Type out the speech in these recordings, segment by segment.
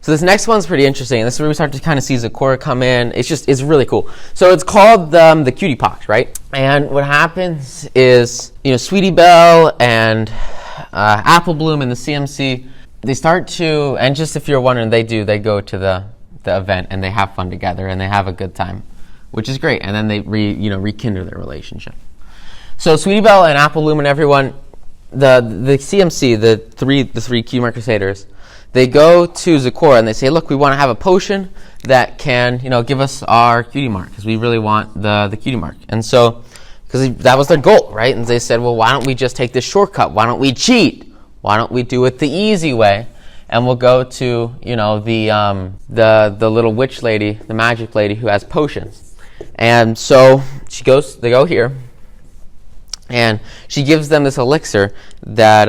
So this next one's pretty interesting. This is where we start to kind of see Zecora come in. It's really cool. So it's called the cutie pox, right? And what happens is, Sweetie Belle and Apple Bloom and the CMC, they start to, and just if you're wondering, they go to the event and they have fun together and they have a good time, which is great. And then they rekindle their relationship. So Sweetie Belle and Apple Bloom and everyone, the CMC, the three Cutie Mark Crusaders, they go to Zecora and they say, look, we want to have a potion that can, give us our cutie mark because we really want the cutie mark. And so, because that was their goal, right? And they said, well, why don't we just take this shortcut? Why don't we cheat? Why don't we do it the easy way? And we'll go to, the little witch lady, the magic lady who has potions. And so they go here. And she gives them this elixir that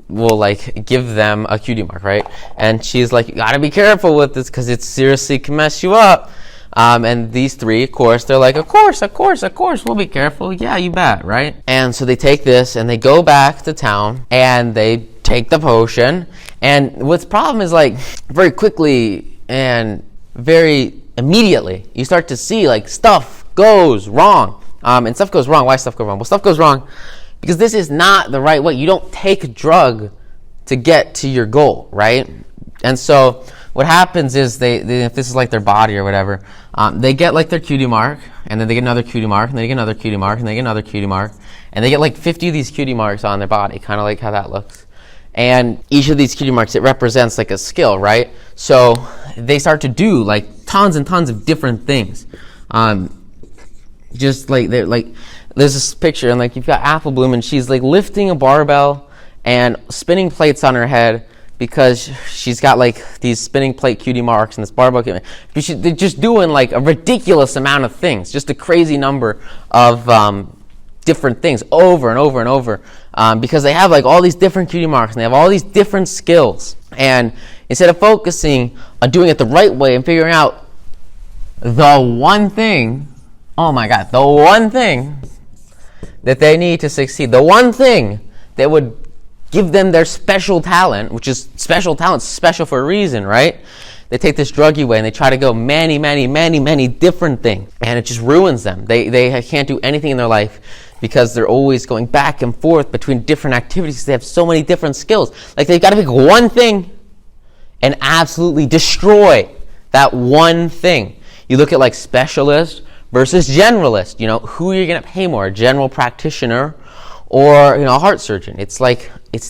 will give them a cutie mark, right? And she's like, you gotta be careful with this because it seriously can mess you up. And these three, of course, they're like, of course, we'll be careful. Yeah, you bet, right? And so they take this and they go back to town and they take the potion. And what's the problem is very quickly and very immediately, you start to see stuff goes wrong. And stuff goes wrong. Why stuff goes wrong? Well, stuff goes wrong because this is not the right way. You don't take a drug to get to your goal, right? And so what happens is they if this is their body or whatever, they get their cutie mark, and then they get another cutie mark, and they get another cutie mark, and they get another cutie mark, and they get 50 of these cutie marks on their body, kind of like how that looks. And each of these cutie marks, it represents a skill, right? So they start to do tons and tons of different things. Just there's this picture, and you've got Apple Bloom, and she's lifting a barbell and spinning plates on her head because she's got these spinning plate cutie marks and this barbell. They're just doing a ridiculous amount of things, just a crazy number of different things over and over and over, because they have all these different cutie marks and they have all these different skills. And instead of focusing on doing it the right way and figuring out the one thing, oh my God, the one thing that they need to succeed, the one thing that would give them their special talent, which is special talent, special for a reason, right? They take this druggy way and they try to go many, many, many, many different things, and it just ruins them. They can't do anything in their life because they're always going back and forth between different activities. They have so many different skills. They've got to pick one thing and absolutely destroy that one thing. You look at specialist versus generalist. Who are you going to pay more, a general practitioner or a heart surgeon? It's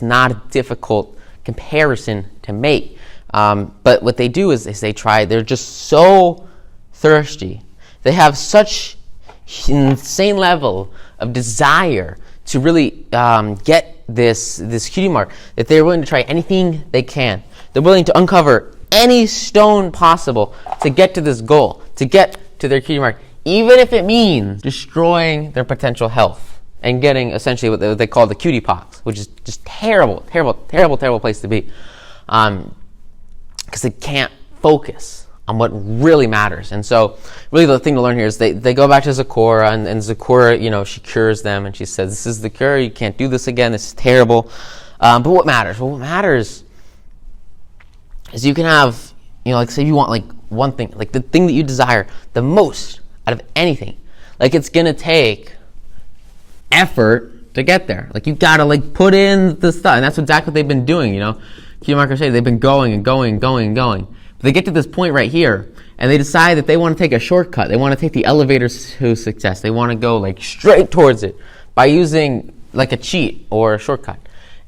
not a difficult comparison to make. But what they do is they're just so thirsty. They have such insane level of desire to really get this cutie mark that they're willing to try anything they can. They're willing to uncover any stone possible to get to this goal, to get to their cutie mark, even if it means destroying their potential health and getting essentially what they call the cutie pox, which is just terrible place to be, because they can't focus on what really matters. And so really the thing to learn here is they go back to Zecora, and Zecora, she cures them, and she says, this is the cure, you can't do this again, this is terrible. But what matters? Well, what matters is you can have, say you want one thing, the thing that you desire the most out of anything. It's going to take effort to get there. You've got to put in the stuff. And that's exactly what they've been doing, Cutie Mark Crusade, they've been going and going and going and going. But they get to this point right here, and they decide that they want to take a shortcut. They want to take the elevator to success. They want to go straight towards it by using a cheat or a shortcut.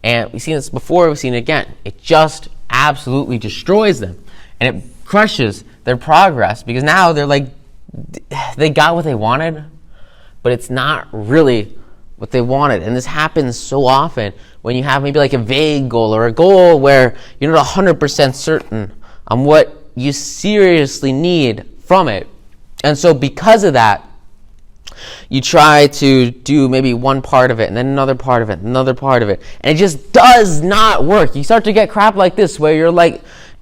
And we've seen this before, we've seen it again. It just absolutely destroys them. And it crushes their progress because now they're they got what they wanted, but it's not really what they wanted. And this happens so often when you have maybe a vague goal or a goal where you're not 100% certain on what you seriously need from it. And so because of that, you try to do maybe one part of it and then another part of it, another part of it, and it just does not work. You start to get crap like this where you're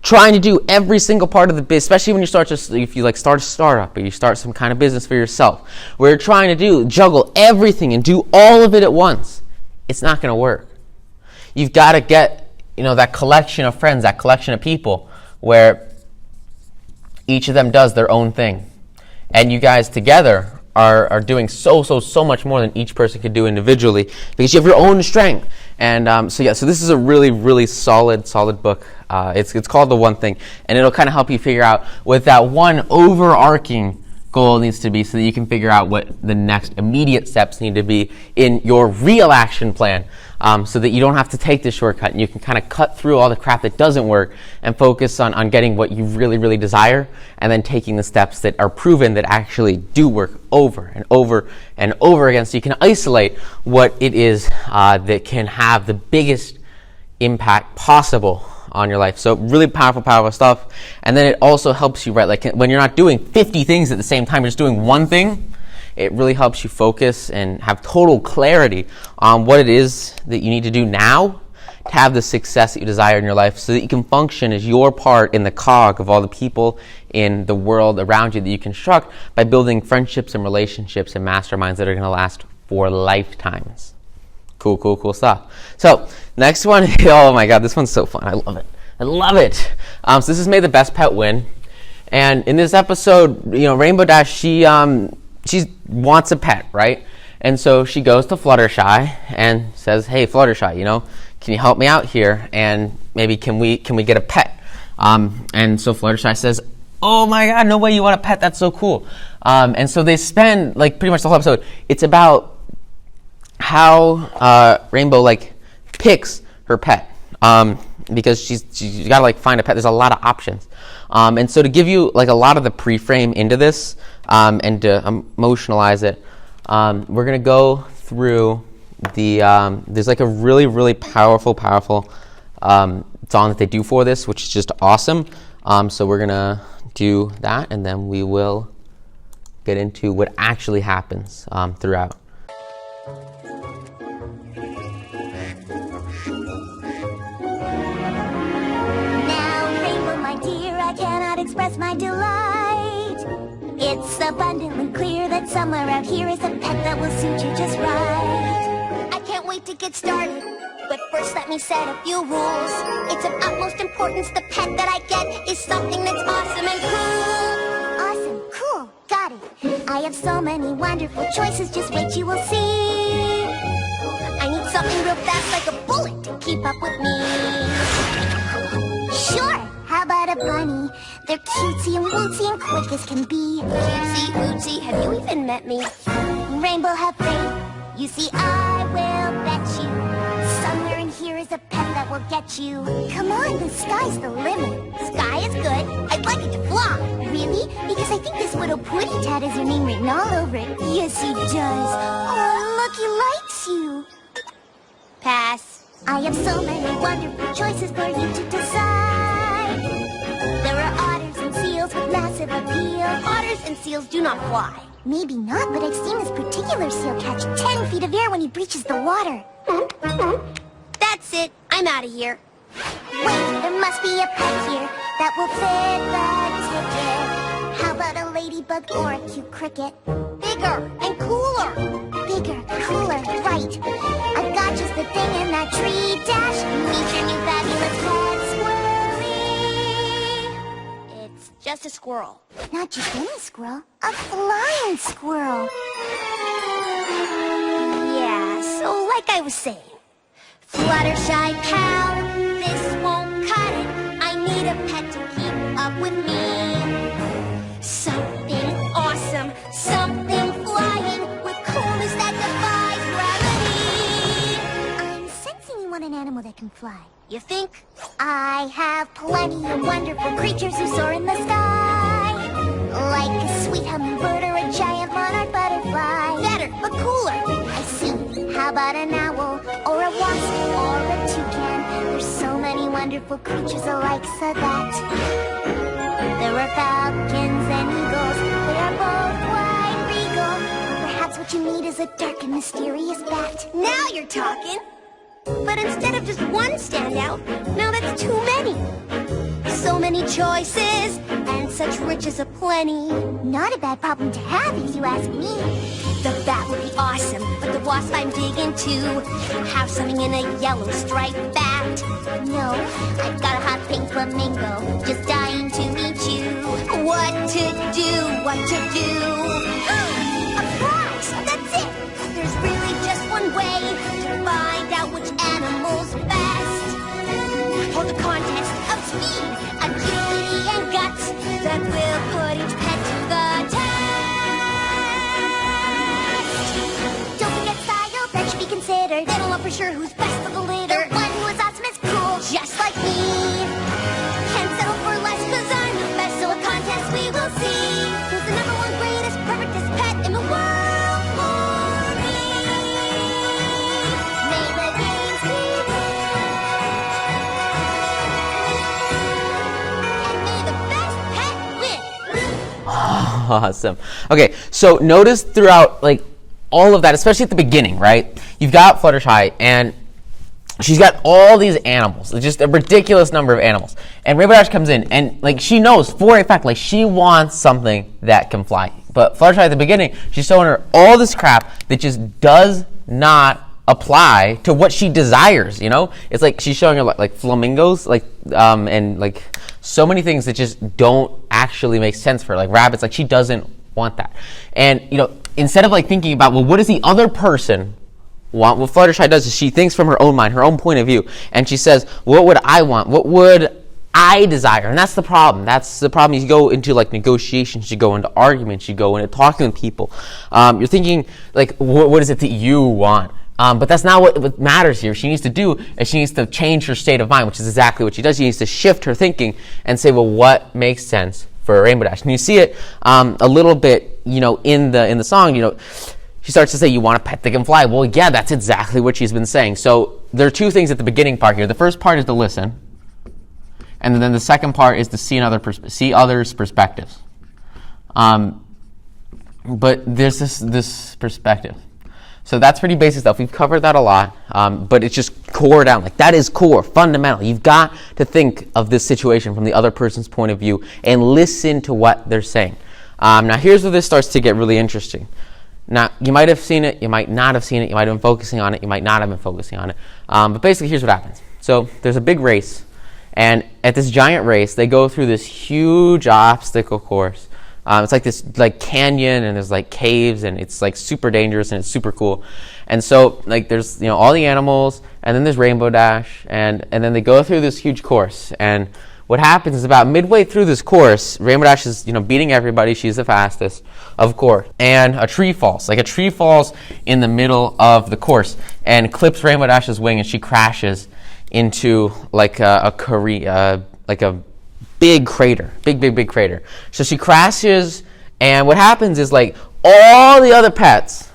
trying to do every single part of the business, especially when you start if you start a startup or you start some kind of business for yourself, where you're trying to juggle everything and do all of it at once. It's not going to work. You've got to get, that collection of friends, that collection of people where each of them does their own thing. And you guys together are doing so much more than each person could do individually, because you have your own strength. And so this is a really solid book. It's called The One Thing, and it'll kind of help you figure out what that one overarching goal needs to be, so that you can figure out what the next immediate steps need to be in your real action plan, so that you don't have to take the shortcut, and you can kind of cut through all the crap that doesn't work and focus on getting what you really desire, and then taking the steps that are proven that actually do work over and over and over again, so you can isolate what it is that can have the biggest impact possible on your life. So really powerful stuff. And then it also helps you, right, like when you're not doing 50 things at the same time, you're just doing one thing, it really helps you focus and have total clarity on what it is that you need to do now to have the success that you desire in your life, so that you can function as your part in the cog of all the people in the world around you that you construct by building friendships and relationships and masterminds that are going to last for lifetimes. Cool stuff. So, next one, oh my god, this one's so fun. I love it. So this is May the Best Pet Win. And in this episode, Rainbow Dash, she wants a pet, right? And so she goes to Fluttershy and says, hey, Fluttershy, can you help me out here? And maybe can we get a pet? And so Fluttershy says, oh my god, no way you want a pet, that's so cool. And so they spend pretty much the whole episode, it's about how Rainbow picks her pet, because she's got to find a pet. There's a lot of options, and so to give you a lot of the pre-frame into this, and to emotionalize it, we're gonna go through the there's a really powerful song that they do for this, which is just awesome. So we're gonna do that, and then we will get into what actually happens throughout. Express my delight. It's abundantly clear that somewhere out here is a pet that will suit you just right. I can't wait to get started, but first let me set a few rules. It's of utmost importance the pet that I get is something that's awesome and cool. Awesome, cool, got it. I have so many wonderful choices, just wait, you will see. I need something real fast like a bullet to keep up with me. Sure, how about a bunny? They're cutesy and wootsy and quick as can be. Cutesy, wootsy, have you even met me? Rainbow, have faith. You see, I will bet you somewhere in here is a pet that will get you. Come on, the sky's the limit. Sky is good. I'd like it to fly. Really? Because I think this little putty tat has your name written all over it. Yes, he does. Oh, look, he likes you. Pass. I have so many wonderful choices for you to decide. There are otters and seals with massive appeal. Otters and seals do not fly. Maybe not, but I've seen this particular seal catch 10 feet of air when he breaches the water. That's it. I'm out of here. Wait, there must be a pet here that will fit the ticket. How about a ladybug or a cute cricket? Bigger and cooler. Bigger, cooler, right. I've got just the thing in that tree dash. Meet your new fabulous pet squirrely. It's just a squirrel. Not just any squirrel, a flying squirrel. Yeah, so like I was saying, Fluttershy pal, this won't cut it. I need a pet to keep up with me. Something awesome, something flying with coolness that defies gravity. I'm sensing you want an animal that can fly. You think? I have plenty of wonderful creatures who soar in the sky, like a sweet hummingbird or a giant monarch butterfly. Better, but cooler. I see. How about an owl or a wasp or a toucan? There's so many wonderful creatures alike, so that there are falcons and eagles. They are both quite regal. Perhaps what you need is a dark and mysterious bat. Now you're talking. But instead of just one standout, now that's too many. So many choices and such riches aplenty. Not a bad problem to have if you ask me. The bat would be awesome, but the wasp I'm digging to have something in a yellow striped bat. No, I've got a hot pink flamingo, just dying to meet you. What to do, what to do? A prize, that's it! There's really just one way to find out which animal's best. Hold a contest of speed, agility, and guts that will put each pet to the test. Don't forget style, that should be considered. It'll know for sure who's best of the litter. The one who is awesome is cool, just like me. Can't settle for less, cause I'm the best. So a contest we will see. Who's the number one greatest, perfectest pet in the world for me? May the games begin. And may the best pet win. Awesome. Okay, so notice throughout like all of that, especially at the beginning, right? You've got Fluttershy, and she's got all these animals, just a ridiculous number of animals. And Rainbow Dash comes in, and like she knows for a fact, like she wants something that can fly. But Fluttershy at the beginning, she's showing her all this crap that just does not apply to what she desires. You know, it's like she's showing her like flamingos, and like so many things that just don't actually make sense for her. Like rabbits, like she doesn't want that. And you know, instead of like thinking about, well, what does the other person want? What Fluttershy does is she thinks from her own mind, her own point of view, and she says, what would I want? What would I desire? And that's the problem. That's the problem. You go into like negotiations, you go into arguments, you go into talking with people. You're thinking like, what is it that you want? But that's not what matters here. She needs to do is she needs to change her state of mind, which is exactly what she does. She needs to shift her thinking and say, well, what makes sense for Rainbow Dash? And you see it a little bit, you know, in the song. You know, she starts to say, you want a pet that can fly. Well, yeah, that's exactly what she's been saying. So there are two things at the beginning part here. The first part is to listen, and then the second part is to see others' perspectives. But there's this perspective. So that's pretty basic stuff. We've covered that a lot, but it's just core down. Like that is core, fundamental. You've got to think of this situation from the other person's point of view and listen to what they're saying. Now here's where this starts to get really interesting. Now, you might have seen it, you might not have seen it, you might have been focusing on it, you might not have been focusing on it. But basically, here's what happens. So there's a big race, and at this giant race, they go through this huge obstacle course. It's like this like canyon, and there's like caves, and it's like super dangerous, and it's super cool. And so like there's, you know, all the animals, and then there's Rainbow Dash, and then they go through this huge course. And what happens is about midway through this course, Rainbow Dash is, you know, beating everybody. She's the fastest, of course. And a tree falls. Like a tree falls in the middle of the course and clips Rainbow Dash's wing, and she crashes into like a big crater, big crater. So she crashes, and what happens is like all the other pets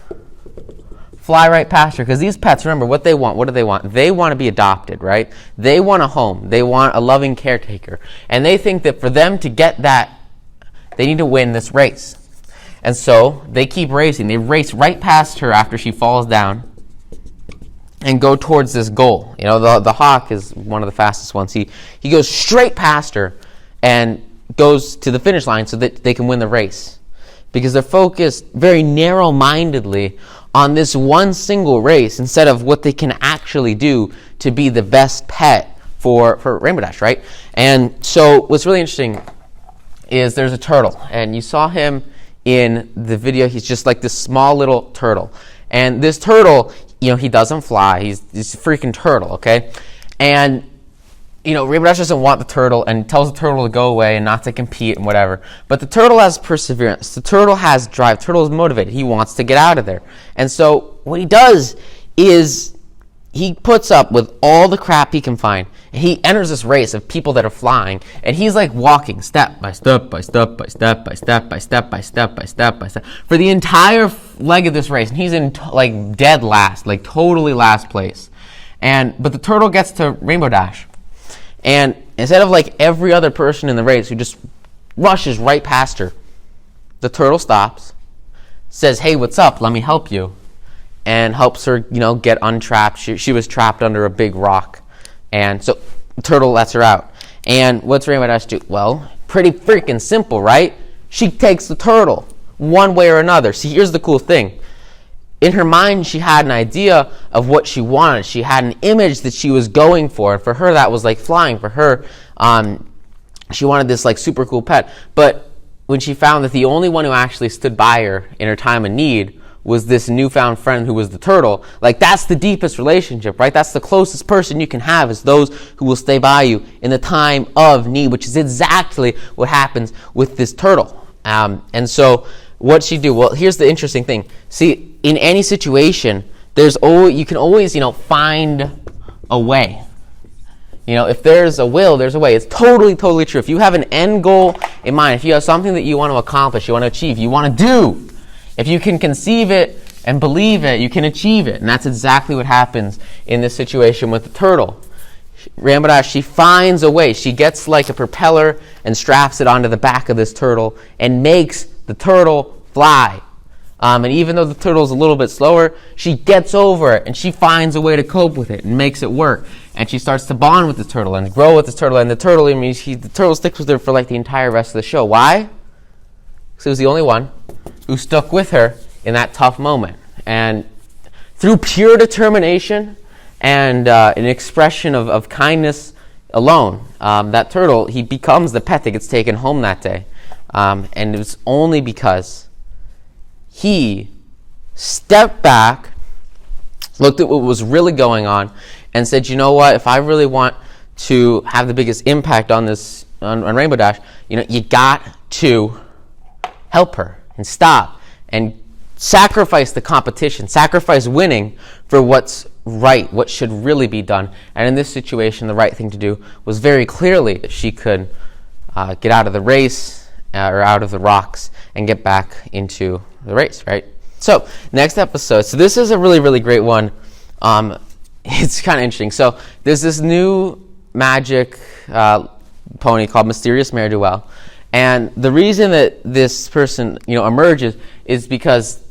fly right past her, because these pets, remember what they want. What do they want? They want to be adopted, right? They want a home. They want a loving caretaker. And they think that for them to get that, they need to win this race. And so they keep racing. They race right past her after she falls down and go towards this goal. You know, the hawk is one of the fastest ones. He goes straight past her and goes to the finish line so that they can win the race, because they're focused very narrow-mindedly on this one single race instead of what they can actually do to be the best pet for Rainbow Dash, right? And so what's really interesting is there's a turtle, and you saw him in the video. He's just like this small little turtle. And this turtle, you know, he doesn't fly. He's a freaking turtle, okay? And you know, Rainbow Dash doesn't want the turtle and tells the turtle to go away and not to compete and whatever. But the turtle has perseverance. The turtle has drive. The turtle is motivated. He wants to get out of there. And so what he does is he puts up with all the crap he can find. And he enters this race of people that are flying. And he's like walking step by step by step by step by step by step by step by step by step for the entire leg of this race. And he's in like dead last, like totally last place. But the turtle gets to Rainbow Dash. And instead of like every other person in the race who just rushes right past her, the turtle stops, says, hey, what's up? Let me help you. And helps her, you know, get untrapped. She was trapped under a big rock. And so the turtle lets her out. And what's Rainbow Dash do? Well, pretty freaking simple, right? She takes the turtle one way or another. See, here's the cool thing. in her mind, she had an idea of what she wanted. She had an image that she was going for. For her, that was like flying. For her, she wanted this like super cool pet. But when she found that the only one who actually stood by her in her time of need was this newfound friend who was the turtle, like that's the deepest relationship, right? That's the closest person you can have, is those who will stay by you in the time of need, which is exactly what happens with this turtle. And so what'd she do? Well, here's the interesting thing. See, in any situation, you can always, find a way. If there's a will, there's a way. It's totally, totally true. If you have an end goal in mind, if you have something that you want to accomplish, you want to achieve, you want to do, if you can conceive it and believe it, you can achieve it. And that's exactly what happens in this situation with the turtle. Rainbow Dash, she finds a way. She gets like a propeller and straps it onto the back of this turtle and makes the turtle fly. And even though the turtle's a little bit slower, she gets over it and she finds a way to cope with it and makes it work. And she starts to bond with the turtle and grow with the turtle. And the turtle sticks with her for like the entire rest of the show. Why? Because it was the only one who stuck with her in that tough moment. And through pure determination and an expression of kindness alone, that turtle, he becomes the pet that gets taken home that day. And it was only because he stepped back, looked at what was really going on, and said, you know what, if I really want to have the biggest impact on this, on Rainbow Dash, you got to help her and stop and sacrifice the competition, sacrifice winning for what's right, what should really be done. And in this situation, the right thing to do was very clearly that she could get out of the race or out of the rocks and get back into the race, right? So, next episode. So this is a really, really great one. It's kind of interesting. So there's this new magic pony called Mysterious Ne'er-Do-Well. And the reason that this person, emerges is because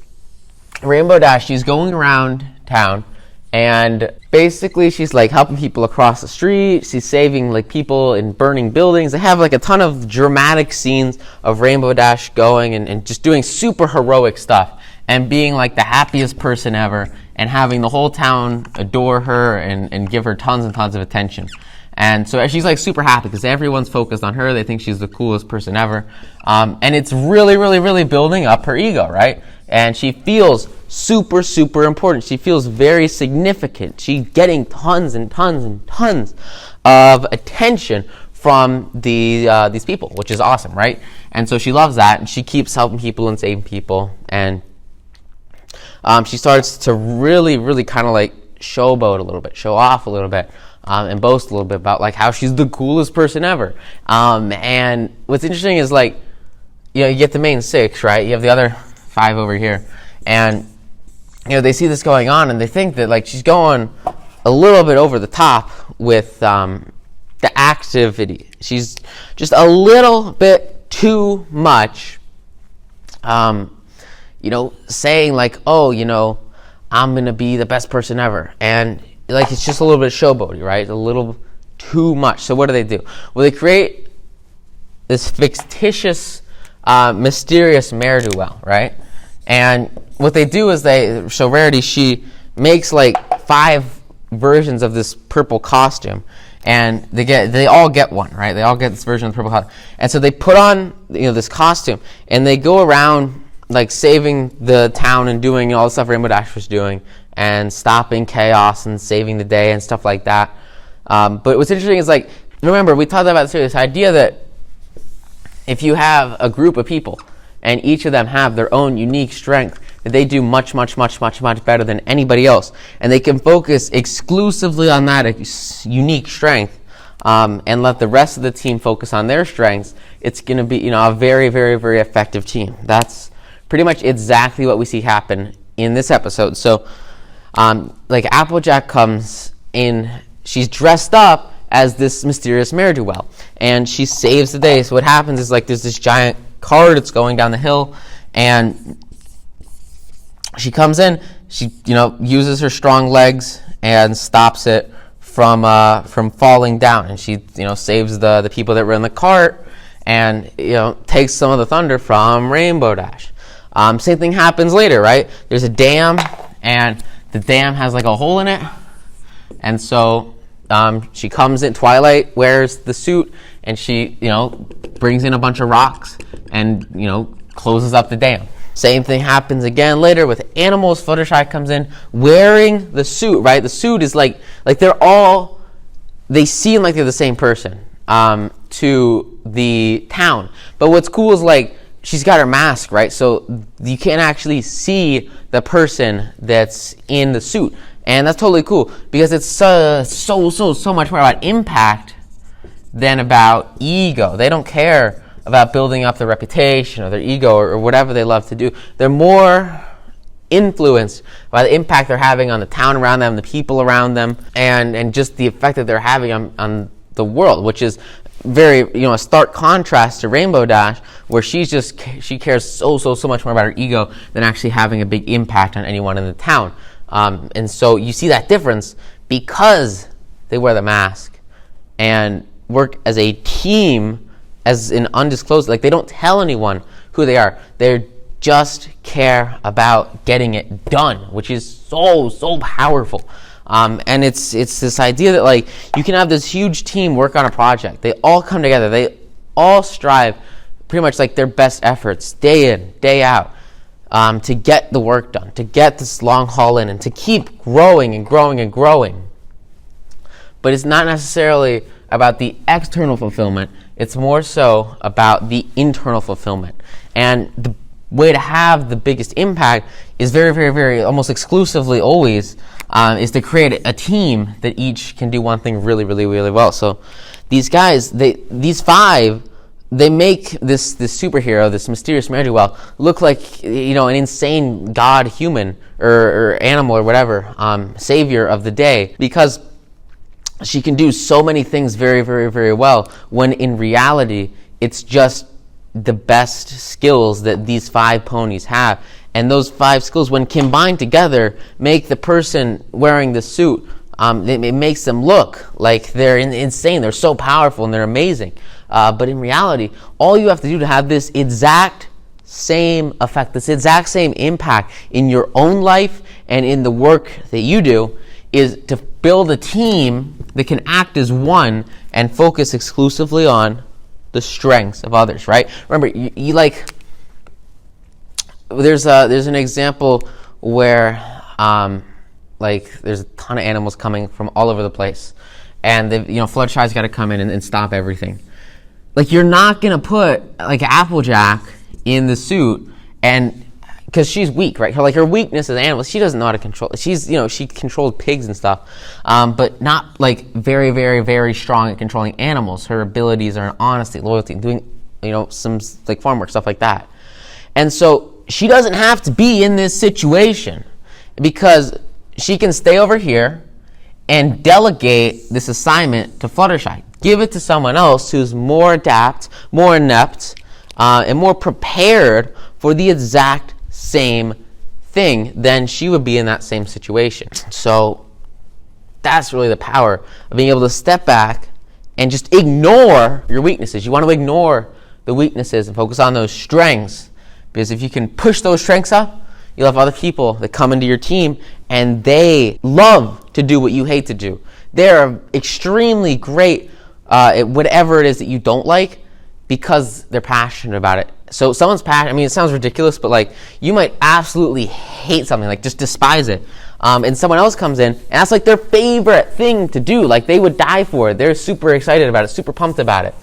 Rainbow Dash, she's going around town, and basically she's like helping people across the street. She's saving like people in burning buildings. They have like a ton of dramatic scenes of Rainbow Dash going and just doing super heroic stuff and being like the happiest person ever and having the whole town adore her and give her tons and tons of attention. And so she's like super happy because everyone's focused on her. They think she's the coolest person ever. And it's really, really, really building up her ego, right? And she feels super, super important. She feels very significant. She's getting tons and tons and tons of attention from these people, which is awesome, right? And so she loves that, and she keeps helping people and saving people. And she starts to really, really kind of like showboat a little bit, show off a little bit, and boast a little bit about like how she's the coolest person ever. And what's interesting is like, you get the main six, right? You have the other 5 over here, and they see this going on, and they think that like she's going a little bit over the top with the activity. She's just a little bit too much, saying like, oh, I'm gonna be the best person ever, and like it's just a little bit showboaty, right? A little too much. So what do? Well, they create this fictitious, mysterious ne'er-do-well, right? And what they do is so Rarity, she makes like 5 versions of this purple costume, and they all get one, right? They all get this version of the purple costume, and so they put on this costume, and they go around like saving the town and doing all the stuff Rainbow Dash was doing, and stopping chaos and saving the day and stuff like that. But what's interesting is like, remember we talked about this idea that if you have a group of people and each of them have their own unique strength, that they do much, much, much, much, much better than anybody else, and they can focus exclusively on that unique strength, and let the rest of the team focus on their strengths, it's going to be a very, very, very effective team. That's pretty much exactly what we see happen in this episode. So like Applejack comes in, she's dressed up as this mysterious ne'er-do-well, and she saves the day. So what happens is like there's this giant car that's going down the hill, and she comes in, she uses her strong legs and stops it from falling down, and she saves the people that were in the cart, and takes some of the thunder from Rainbow Dash. Same thing happens later, right? There's a dam and the dam has like a hole in it, and so she comes in. Twilight wears the suit, and she, brings in a bunch of rocks and, closes up the dam. Same thing happens again later with animals. Fluttershy comes in wearing the suit, right? The suit is like they seem like they're the same person to the town. But what's cool is like she's got her mask, right? So you can't actually see the person that's in the suit. And that's totally cool because it's so much more about impact than about ego. They don't care about building up their reputation or their ego or whatever they love to do. They're more influenced by the impact they're having on the town around them, the people around them, and just the effect that they're having on the world, which is very, a stark contrast to Rainbow Dash, where she cares so much more about her ego than actually having a big impact on anyone in the town. And so you see that difference because they wear the mask and work as a team, as an undisclosed, like they don't tell anyone who they are. They just care about getting it done, which is so powerful. And it's this idea that like you can have this huge team work on a project. They all come together. They all strive pretty much like their best efforts day in, day out, to get the work done, to get this long haul in, and to keep growing and growing and growing. But it's not necessarily about the external fulfillment. It's more so about the internal fulfillment. And the way to have the biggest impact is very almost exclusively always is to create a team that each can do one thing really well. So these guys, these five, they make this superhero, this mysterious Mary-Well, look like an insane god human or animal or whatever, savior of the day, because she can do so many things very well, when in reality it's just the best skills that these five ponies have. And those five skills, when combined together, make the person wearing the suit, it makes them look like they're insane. They're so powerful and they're amazing. But in reality, all you have to do to have this exact same effect, this exact same impact in your own life and in the work that you do, is to build a team that can act as one and focus exclusively on the strengths of others, right? Remember, you like, there's an example where there's a ton of animals coming from all over the place, and Fluttershy's got to come in and stop everything. Like, you're not gonna put like Applejack in the suit, and because she's weak, right? Her weakness as an animal, she doesn't know how to control. She controlled pigs and stuff, but not like very strong at controlling animals. Her abilities are in honesty, loyalty, doing some like farm work, stuff like that. And so she doesn't have to be in this situation because she can stay over here and delegate this assignment to Fluttershy. Give it to someone else who's more adept, more inept, and more prepared for the exact same thing than she would be in that same situation. So that's really the power of being able to step back and just ignore your weaknesses. You want to ignore the weaknesses and focus on those strengths, because if you can push those strengths up, you'll have other people that come into your team and they love to do what you hate to do. They're extremely great at whatever it is that you don't like because they're passionate about it. So someone's passionate, it sounds ridiculous, but like you might absolutely hate something, like just despise it. And someone else comes in and that's like their favorite thing to do. Like they would die for it. They're super excited about it, super pumped about it.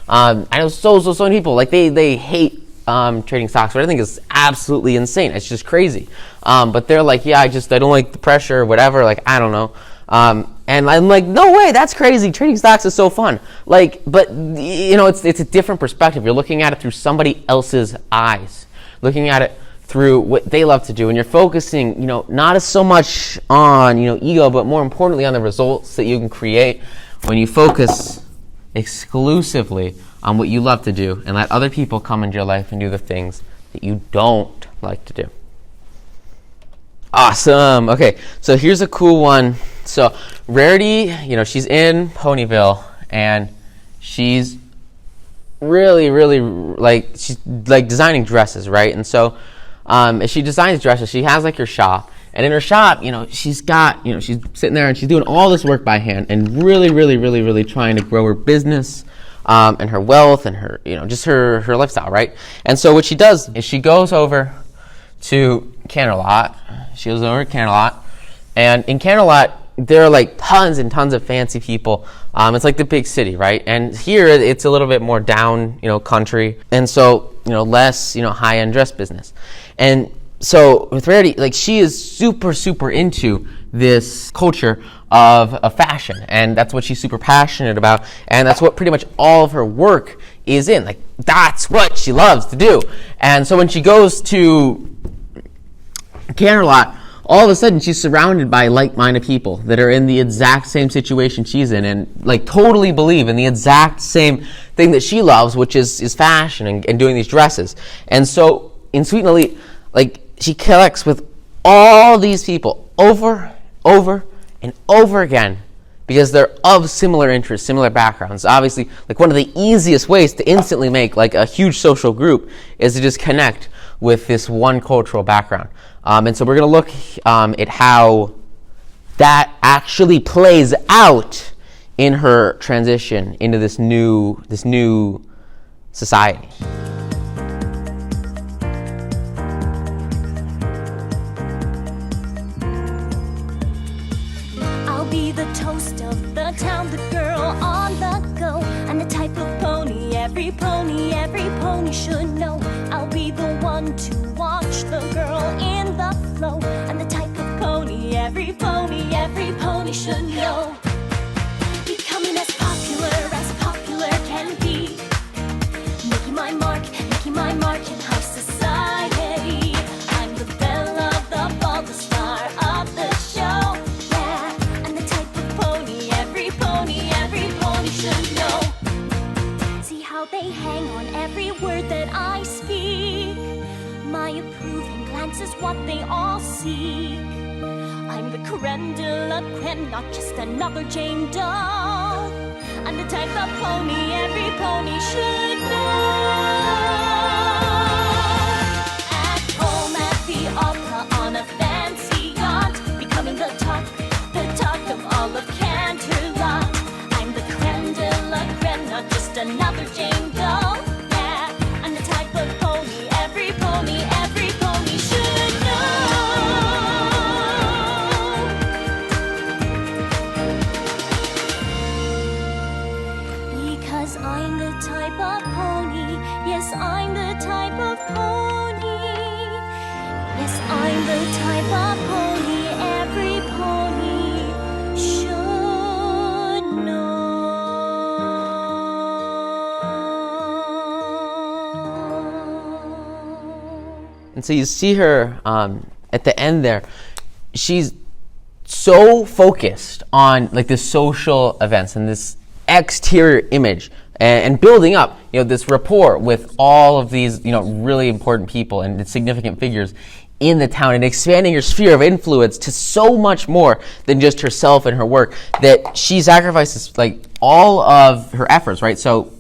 I know so many people, like they hate trading stocks, which I think is absolutely insane. It's just crazy. But they're like, yeah, I don't like the pressure or whatever. Like, I don't know. And I'm like, no way, that's crazy. Trading stocks is so fun. Like, but it's a different perspective. You're looking at it through somebody else's eyes, looking at it through what they love to do, and you're focusing, not as so much on, ego, but more importantly on the results that you can create when you focus exclusively on what you love to do and let other people come into your life and do the things that you don't like to do. Awesome. Okay, so here's a cool one. So Rarity, she's in Ponyville, and she's really she's like designing dresses, right? And so as she designs dresses, she has like her shop, And in her shop, she's sitting there and she's doing all this work by hand and really, really, really, really trying to grow her business and her wealth and her, just her lifestyle, right? And so what she does is she goes over to Canterlot. She goes over to Canterlot, and in Canterlot, there are like tons and tons of fancy people. It's like the big city, right? And here it's a little bit more down, country, and so less, high-end dress business. And so with Rarity, like she is super, super into this culture of fashion, and that's what she's super passionate about, and that's what pretty much all of her work is in. Like that's what she loves to do. And so when she goes to Canterlot, all of a sudden she's surrounded by like-minded people that are in the exact same situation she's in and like totally believe in the exact same thing that she loves, which is fashion and doing these dresses. And so in Sweet and Elite, like she connects with all these people over and over again because they're of similar interests, similar backgrounds. Obviously, like one of the easiest ways to instantly make like a huge social group is to just connect with this one cultural background. And so we're going to look at how that actually plays out in her transition into this new society. I'll be the toast of the town, the girl on the go, and the type of pony every pony should know. I'll be the one to watch the girl in the flow, and the type of pony every pony should know. Becoming as popular can be, making my mark in high society. I'm the belle of the ball, the star of the show, yeah. And the type of pony every pony should know. See how they hang on every word that I speak. My approving glance is what they all seek. I'm the creme de la creme, not just another Jane Doe. I'm the type of pony every pony should know. At home, at the opera, on a fancy yacht, becoming the talk of all of Canterlot. I'm the creme de la creme, not just another Jane Doe. Yeah, I'm the type of pony every pony should know. Because I'm the type of pony, yes, I'm the type of pony. Yes, I'm the type of pony every pony should know. And so you see her at the end there, she's so focused on like the social events and this exterior image and building up, this rapport with all of these, really important people and significant figures in the town and expanding her sphere of influence to so much more than just herself and her work, that she sacrifices like all of her efforts, right? So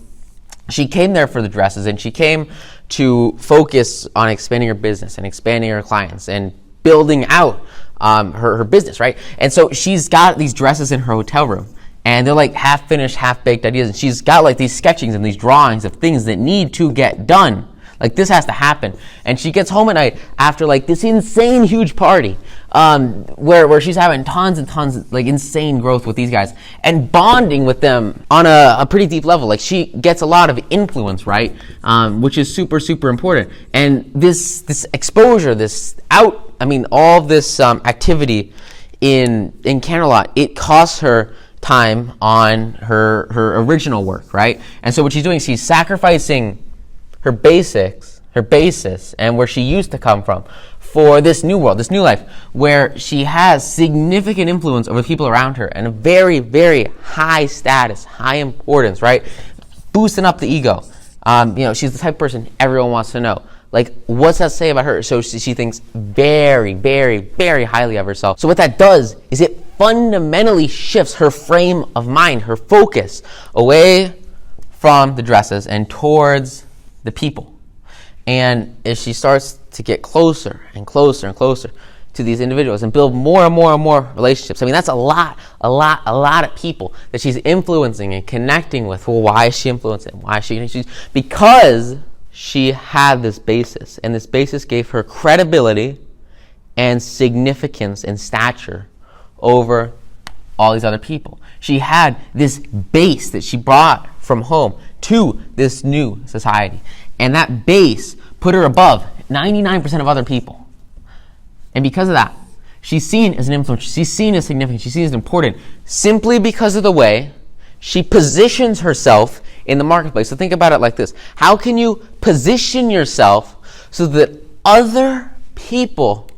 she came there for the dresses, and she came to focus on expanding her business and expanding her clients and building out her business, right? And so she's got these dresses in her hotel room, and they're like half-finished, half-baked ideas, and she's got like these sketchings and these drawings of things that need to get done. Like this has to happen. And she gets home at night after like this insane huge party where she's having tons and tons of like insane growth with these guys and bonding with them on a pretty deep level. Like she gets a lot of influence, right? Which is super, super important. And this exposure, all of this activity in Canterlot, it costs her time on her original work, right? And so what she's doing, she's sacrificing her basis, and where she used to come from for this new world, this new life, where she has significant influence over the people around her and a very, very high status, high importance, right? Boosting up the ego. She's the type of person everyone wants to know. Like, what's that say about her? So she thinks very, very, very highly of herself. So what that does is it fundamentally shifts her frame of mind, her focus, away from the dresses and towards the people. And as she starts to get closer and closer and closer to these individuals and build more and more and more relationships. I mean, that's a lot of people that she's influencing and connecting with. Well, why is she influencing? Why is she? Because she had this basis, and this basis gave her credibility and significance and stature over all these other people. She had this base that she brought from home to this new society, and that base put her above 99% of other people. And because of that, she's seen as an influence, she's seen as significant, she's seen as important, simply because of the way she positions herself in the marketplace. So think about it like this. How can you position yourself so that other people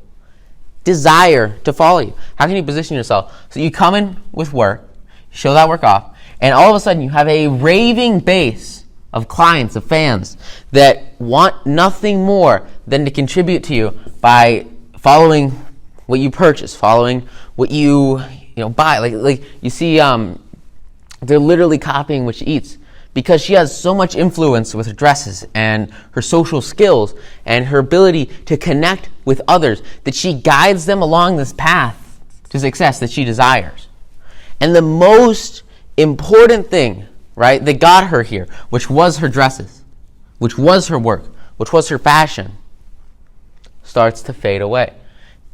desire to follow you? How can you position yourself so you come in with work, show that work off, and all of a sudden you have a raving base of clients, of fans, that want nothing more than to contribute to you by following what you purchase, following what you buy. Like you see, they're literally copying what she eats because she has so much influence with her dresses and her social skills and her ability to connect with others that she guides them along this path to success that she desires. And the most important thing, right, that got her here, which was her dresses, which was her work, which was her fashion, starts to fade away.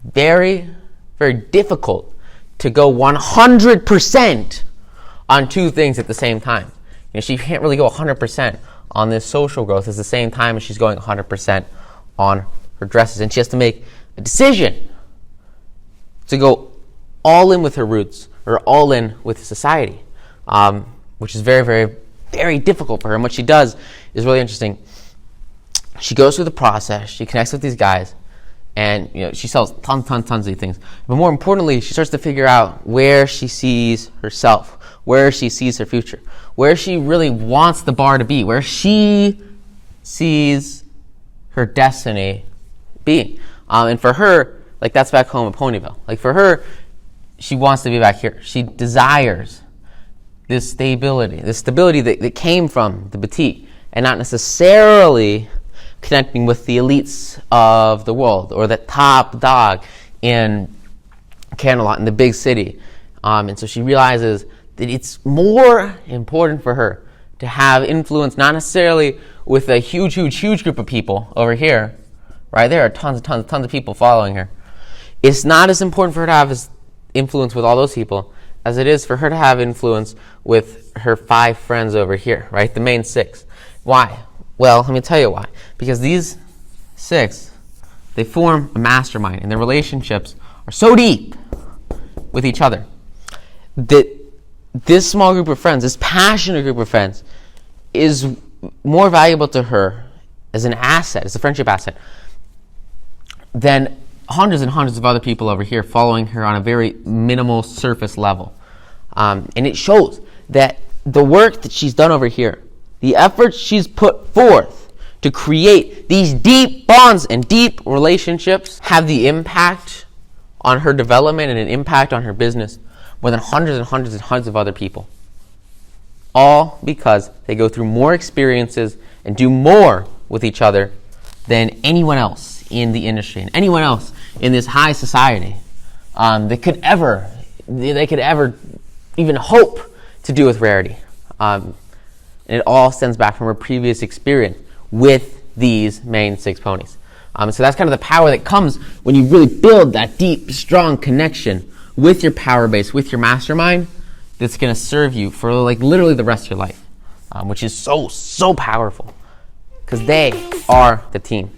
Very, very difficult to go 100% on two things at the same time. She can't really go 100% on this social growth at the same time as she's going 100% on her dresses. And she has to make a decision to go all in with her roots, or all in with society, which is very, very, very difficult for her. And what she does is really interesting. She goes through the process, she connects with these guys, and she sells tons of these things. But more importantly, she starts to figure out where she sees herself, where she sees her future, where she really wants the bar to be, where she sees her destiny being. And for her, like, that's back home in Ponyville. Like, for her, she wants to be back here. She desires this stability that came from the boutique, and not necessarily connecting with the elites of the world or the top dog in Camelot, in the big city. And so she realizes that it's more important for her to have influence, not necessarily with a huge group of people over here, right? There are tons of people following her. It's not as important for her to have influence with all those people as it is for her to have influence with her 5 friends over here, right? The main 6. Why? Well, let me tell you why. Because these 6, they form a mastermind, and their relationships are so deep with each other that this small group of friends, this passionate group of friends, is more valuable to her as an asset, as a friendship asset, than hundreds and hundreds of other people over here following her on a very minimal surface level. And it shows that the work that she's done over here, the efforts she's put forth to create these deep bonds and deep relationships, have the impact on her development and an impact on her business more than hundreds and hundreds and hundreds of other people. All because they go through more experiences and do more with each other than anyone else in the industry and anyone else in this high society that could ever even hope to do with Rarity. And it all stems back from her previous experience with these main 6 ponies. So that's kind of the power that comes when you really build that deep, strong connection with your power base, with your mastermind, that's going to serve you for like literally the rest of your life, which is so powerful because they are the team.